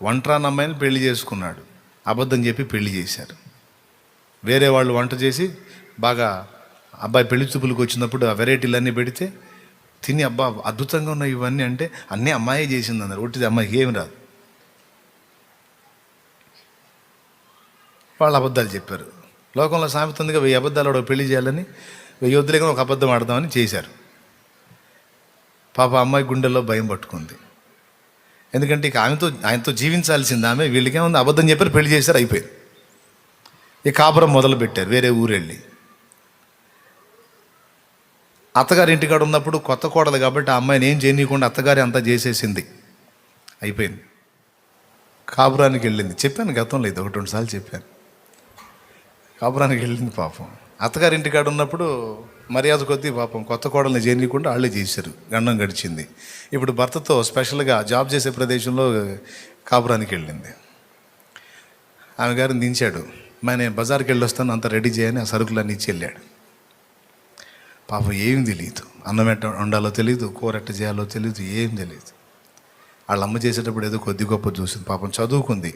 వంటరాని అమ్మాయిని పెళ్లి చేసుకున్నాడు, అబద్ధం చెప్పి పెళ్లి చేశారు. వేరే వాళ్ళు వంట చేసి బాగా అబ్బాయి పెళ్లి చూపులకు వచ్చినప్పుడు ఆ వెరైటీలు అన్నీ పెడితే తిని అబ్బా అద్భుతంగా ఉన్నాయి ఇవన్నీ అంటే అన్నీ అమ్మాయే చేసింది అన్నారు. ఒట్టిది అమ్మాయికి ఏమి రాదు. వాళ్ళు అబద్ధాలు చెప్పారు. లోకంలో సామెత ఉందిగా, 1000 అబద్ధాలు పెళ్లి చేయాలని 1000 వద్దులేగా ఒక అబద్ధం ఆడదామని చేశారు. పాప అమ్మాయి గుండెల్లో భయం పట్టుకుంది. ఎందుకంటే ఇక ఆయనతో జీవించాల్సింది ఆమె. వీళ్ళకేముంది, అబద్ధం చెప్పారు, పెళ్లి చేశారు, అయిపోయింది. ఇక కాపురం మొదలు పెట్టారు. వేరే ఊరెళ్ళి అత్తగారి ఇంటికాడ ఉన్నప్పుడు కొత్త కోడలు కాబట్టి ఆ అమ్మాయిని ఏం చేయనీయకుండా అత్తగారి అంతా చేసేసింది, అయిపోయింది. కాపురానికి వెళ్ళింది. చెప్పాను గతంలో, ఇది 1-2 సార్లు చెప్పాను. కాపురానికి వెళ్ళింది. పాపం అత్తగారి ఇంటికాడ ఉన్నప్పుడు మర్యాద కొద్దీ పాపం కొత్త కోడల్ని చేయనీయకుండా వాళ్ళే చేశారు. గండం గడిచింది. ఇప్పుడు భర్తతో స్పెషల్గా జాబ్ చేసే ప్రదేశంలో కాపురానికి వెళ్ళింది. ఆమె గారిని దించాడు. నేను బజార్కి వెళ్ళి వస్తాను, అంత రెడీ చేయని ఆ సరుకులన్నీ ఇచ్చి వెళ్ళాడు. పాపం ఏం తెలియదు, అన్నం ఎట్ట వండాలో తెలియదు, కూర ఎట్ట చేయాలో తెలియదు, ఏం తెలియదు. వాళ్ళ అమ్మ చేసేటప్పుడు ఏదో కొద్ది గొప్ప చూసింది. పాపం చదువుకుంది,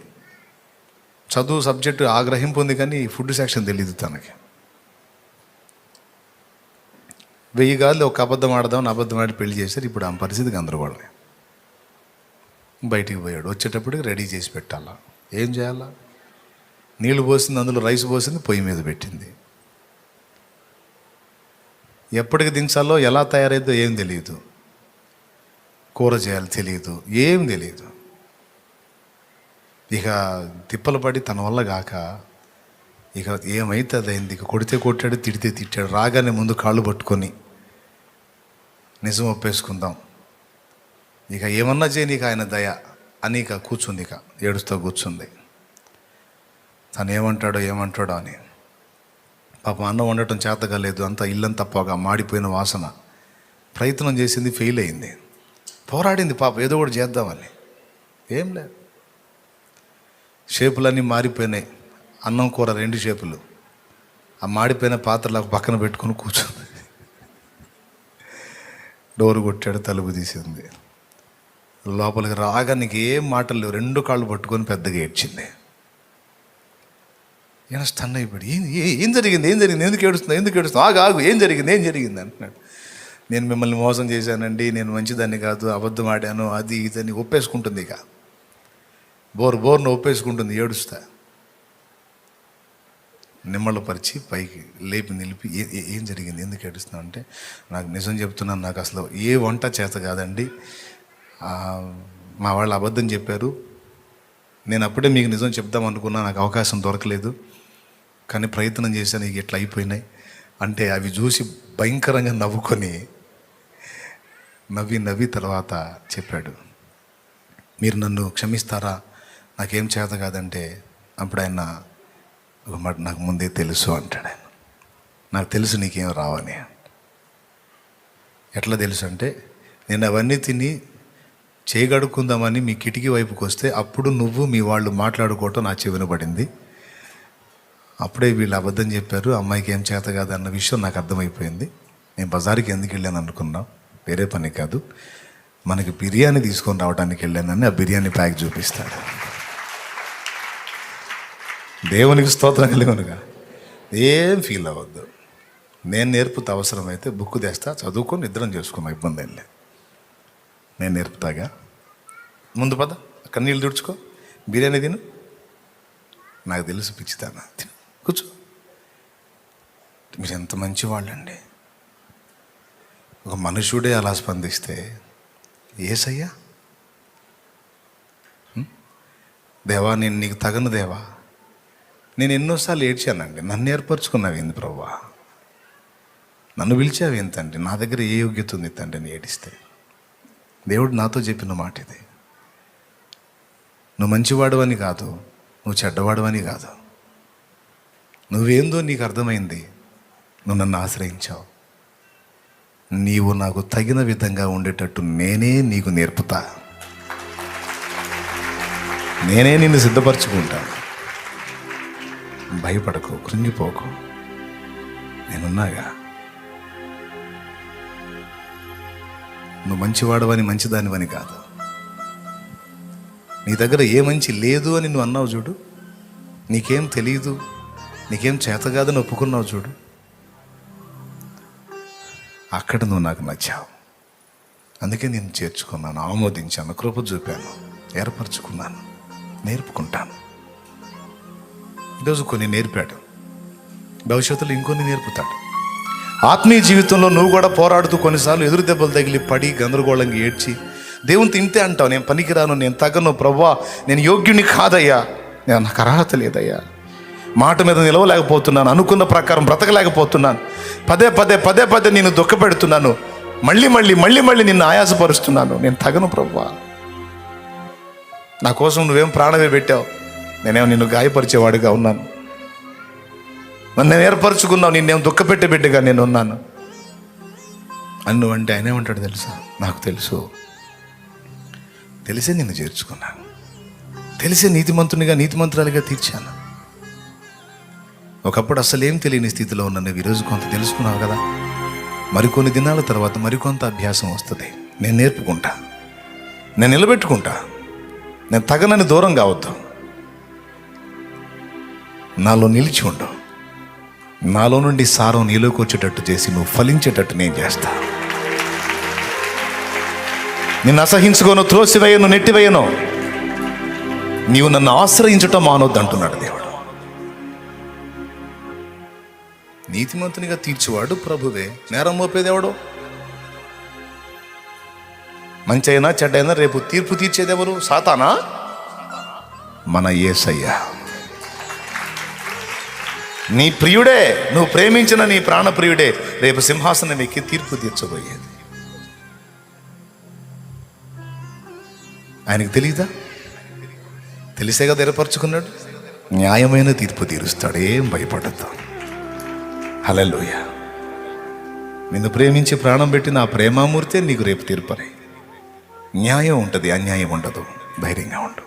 చదువు సబ్జెక్టు ఆగ్రహింపు ఉంది, కానీ ఫుడ్ సెక్షన్ తెలియదు తనకి. 1000 గాళ్ళు ఒక అబద్ధం ఆడదామని అబద్ధం ఆడి పెళ్లి చేశారు. ఇప్పుడు ఆమె పరిస్థితి గందరగోళమే. బయటికి పోయాడు. వచ్చేటప్పటికి రెడీ చేసి పెట్టాలా, ఏం చేయాలా? నీళ్లు పోసింది, అందులో రైస్ పోసింది, పొయ్యి మీద పెట్టింది. ఎప్పటికి దించాలో, ఎలా తయారైద్దో ఏం తెలియదు. కూర చేయాలి తెలియదు, ఏం తెలియదు. ఇక తిప్పలు పడి తన వల్ల కాక ఇక ఏమైతే అదైంది. ఇక కొడితే కొట్టాడు, తిడితే తిట్టాడు. రాగానే ముందు కాళ్ళు పట్టుకొని నిజం ఒప్పేసుకుందాం, ఇక ఏమన్నా చేయని ఇక ఆయన దయ అని ఇక కూర్చుంది. ఇక ఏడుస్తూ కూర్చుంది. తను ఏమంటాడో అని. పాపం అన్నం వండటం చేతగా లేదు, అంతా ఇల్లంతా పొగ, మాడిపోయిన వాసన. ప్రయత్నం చేసింది, ఫెయిల్ అయింది. పోరాడింది పాపం, ఏదో ఒకటి చేద్దామని. ఏం లేదు, షేపులన్నీ మారిపోయినాయి. అన్నం కూర 2 షేపులు. ఆ మాడిపోయిన పాత్రలకు పక్కన పెట్టుకుని కూర్చుంది. డోరు కొట్టాడు, తలుపు తీసింది. లోపలికి రాగా నీకు ఏం మాటలు లేవు, 2 కాళ్ళు పట్టుకొని పెద్దగా ఏడ్చింది. ఈయన స్టన్ అయిపోయాడు. ఏం జరిగింది, ఎందుకు ఏడుస్తుంది, ఆగు, ఏం జరిగింది అంటున్నాడు. నేను మిమ్మల్ని మోసం చేశానండి, నేను మంచిదాన్ని కాదు, అబద్ధం ఆడాను, అది ఇదని ఒప్పేసుకుంటుంది. ఇక బోర్ను ఒప్పేసుకుంటుంది ఏడుస్తా. నిమ్మళ్ళపరిచి పైకి లేపి నిలిపి, ఏం జరిగింది, ఎందుకు ఏడుస్తున్నావు అంటే, నాకు నిజం చెప్తున్నాను, నాకు అసలు ఏ వంట చేత కాదండి, మా వాళ్ళు అబద్ధం చెప్పారు, నేను అప్పుడే మీకు నిజం చెప్దాం అనుకున్నా, నాకు అవకాశం దొరకలేదు, కానీ ప్రయత్నం చేశాను, ఇక ఇట్లా అయిపోయినాయి అంటే అవి చూసి భయంకరంగా నవ్వి తర్వాత చెప్పాడు, మీరు నన్ను క్షమిస్తారా, నాకేం చేత కాదంటే. అప్పుడు ఆయన ఒక మాట, నాకు ముందే తెలుసు అంటాడు ఆయన. నాకు తెలుసు నీకేం రావని. ఎట్లా తెలుసు అంటే, నేను అవన్నీ తిని చేయగడుక్కుందామని మీ కిటికీ వైపుకి వస్తే అప్పుడు నువ్వు మీ వాళ్ళు మాట్లాడుకోవటం నా చెవిన పడింది. అప్పుడే వీళ్ళు అబద్ధం చెప్పారు, అమ్మాయికి ఏం చేత కాదన్న విషయం నాకు అర్థమైపోయింది. నేను బజార్కి ఎందుకు వెళ్ళాను అనుకున్నాం, వేరే పని కాదు, మనకి బిర్యానీ తీసుకొని రావడానికి వెళ్ళానని ఆ బిర్యానీ ప్యాక్ చూపిస్తాడు. దేవునికి స్తోత్రం కలిగనుగా. ఏం ఫీల్ అవ్వద్దు, నేను నేర్పుతా, అవసరమైతే బుక్ తెస్తా, చదువుకొని నిద్రం చేసుకున్నా, ఇబ్బంది ఏం లేదు, నేను నేర్పుతాగా. ముందు పద, అక్కడ నీళ్ళు తుడుచుకో, బిర్యానీ తిను, నాకు తెలుసు పిచ్చితానా, తిను, కూర్చో. మీరు ఎంత మంచివాళ్ళండి. ఒక మనుషుడే అలా స్పందిస్తే యేసయ్యా, దేవా నేను నీకు తగను దేవా, నేను ఎన్నోసార్లు ఏడ్చానండి, నన్ను ఏర్పరచుకున్నావు ఏంది ప్రభువా, నన్ను పిలిచావు ఏం తండ్రి, నా దగ్గర ఏ యోగ్యత ఉంది తండ్రి అని ఏడిస్తే దేవుడు నాతో చెప్పిన మాట ఇది. నువ్వు మంచివాడు అని కాదు, నువ్వు చెడ్డవాడు అని కాదు, నువ్వేందో నీకు అర్థమైంది, నువ్వు నన్ను ఆశ్రయించావు, నీవు నాకు తగిన విధంగా ఉండేటట్టు నేనే నీకు నేర్పుతా, నేనే నిన్ను సిద్ధపరచుకుంటాను, భయపడకు, కృంగిపోకు, నేనున్నాగా. నువ్వు మంచివాడవని మంచిదానివని కాదు, నీ దగ్గర ఏ మంచి లేదు అని నువ్వు అన్నావు చూడు, నీకేం తెలియదు, నీకేం చేత కాదని ఒప్పుకున్నావు చూడు, అక్కడ నువ్వు నాకు నచ్చావు. అందుకే నేను చేర్చుకున్నాను, ఆమోదించాను, కృప చూపాను, ఏర్పరచుకున్నాను, నేర్పుకుంటాను. ఈరోజు కొన్ని నేర్పాడు, భవిష్యత్తులో ఇంకొన్ని నేర్పుతాడు. ఆత్మీయ జీవితంలో నువ్వు కూడా పోరాడుతూ కొన్నిసార్లు ఎదురు దెబ్బలు తగిలి పడి గందరగోళంగా ఏడ్చి దేవుని తింటే అంటావు, నేను పనికిరాను, నేను తగను ప్రభువా, నేను యోగ్యుని కాదయ్యా, నేను నాకు అర్హత లేదయ్యా, మాట మీద నిలవలేకపోతున్నాను, అనుకున్న ప్రకారం బ్రతకలేకపోతున్నాను, పదే పదే పదే పదే నేను దుఃఖపెడుతున్నాను, మళ్ళీ మళ్ళీ మళ్ళీ మళ్ళీ నిన్ను ఆయాసపరుస్తున్నాను, నేను తగను ప్రభువా. నా కోసం నువ్వేం ప్రాణమే పెట్టావు, నేనేమో నిన్ను గాయపరిచేవాడిగా ఉన్నాను, నన్ను నేను ఏర్పరచుకున్నావు, నిన్నేం దుఃఖపెట్టే బిడ్డగా నేను ఉన్నాను అని నువ్వు అంటే ఆయన ఏమంటాడు తెలుసా? నాకు తెలుసు, తెలిసే నిన్ను చేర్చుకున్నాను, తెలిసే నీతిమంతునిగా నీతిమంతురాలిగా తీర్చాను. ఒకప్పుడు అసలేం తెలియని స్థితిలో ఉన్న నువ్వు ఈరోజు కొంత తెలుసుకున్నావు కదా. మరికొన్ని దినాల తర్వాత మరికొంత అభ్యాసం వస్తుంది, నేను నేర్పుకుంటా, నేను నిలబెట్టుకుంటా, నేను తగనని దూరం కావద్దు, నాలో నిలిచి ఉండు, నాలో నుండి సారం నీలోకి వచ్చేటట్టు చేసి నువ్వు ఫలించేటట్టు నేను చేస్తా. నిన్ను అసహించుకోను, త్రోసివేయను, నెట్టివేయను, నీవు నన్ను ఆశ్రయించటం మానొద్దు అంటున్నాడు దేవుడు. నీతిమంతునిగా తీర్చువాడు ప్రభువే, నేరం మోపేదేవాడు, మంచి అయినా చెడ్డైనా రేపు తీర్పు తీర్చేదెవరు? సాతానా? మన యేసయ్య, నీ ప్రియుడే, నువ్వు ప్రేమించిన నీ ప్రాణ ప్రియుడే రేపు సింహాసనం ఎక్కి తీర్పు తీర్చబోయేది. ఆయనకు తెలీదా? తెలిసే కదా ఏర్పరచుకున్నాడు. న్యాయమైన తీర్పు తీరుస్తాడు, ఏం భయపడద్దు. హల్లెలూయా. నిన్ను ప్రేమించి ప్రాణం పెట్టి నా ప్రేమామూర్తే నీకు రేపు తీర్పరే. న్యాయం ఉంటుంది, అన్యాయం ఉండదు. ధైర్యంగా ఉండు.